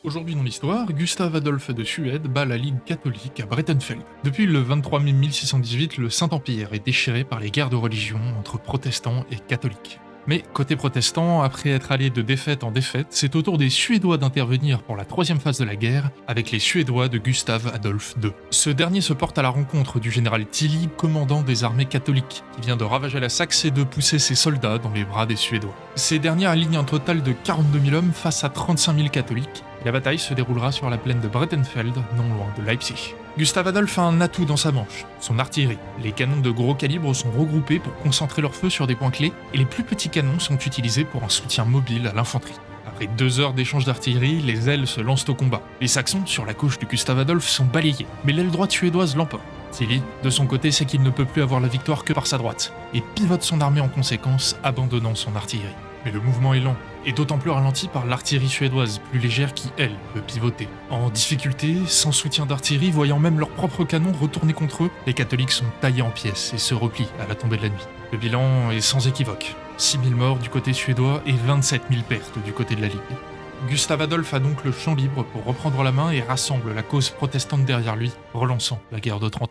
Aujourd'hui dans l'histoire, Gustave Adolphe de Suède bat la Ligue catholique à Breitenfeld. Depuis le 23 mai 1618, le Saint-Empire est déchiré par les guerres de religion entre protestants et catholiques. Mais côté protestant, après être allé de défaite en défaite, c'est au tour des Suédois d'intervenir pour la troisième phase de la guerre avec les Suédois de Gustave Adolphe II. Ce dernier se porte à la rencontre du général Tilly, commandant des armées catholiques, qui vient de ravager la Saxe et de pousser ses soldats dans les bras des Suédois. Ces derniers alignent un total de 42 000 hommes face à 35 000 catholiques. La bataille se déroulera sur la plaine de Breitenfeld, non loin de Leipzig. Gustave Adolphe a un atout dans sa manche, son artillerie. Les canons de gros calibre sont regroupés pour concentrer leur feu sur des points clés, et les plus petits canons sont utilisés pour un soutien mobile à l'infanterie. Après 2 heures d'échange d'artillerie, les ailes se lancent au combat. Les Saxons, sur la gauche de Gustave Adolphe, sont balayés, mais l'aile droite suédoise l'emporte. Tilly, de son côté, sait qu'il ne peut plus avoir la victoire que par sa droite, et pivote son armée en conséquence, abandonnant son artillerie. Mais le mouvement est lent, et d'autant plus ralenti par l'artillerie suédoise, plus légère qui, elle, peut pivoter. En difficulté, sans soutien d'artillerie, voyant même leurs propres canons retourner contre eux, les catholiques sont taillés en pièces et se replient à la tombée de la nuit. Le bilan est sans équivoque. 6 000 morts du côté suédois et 27 000 pertes du côté de la Ligue. Gustave Adolphe a donc le champ libre pour reprendre la main et rassemble la cause protestante derrière lui, relançant la guerre de 30 ans.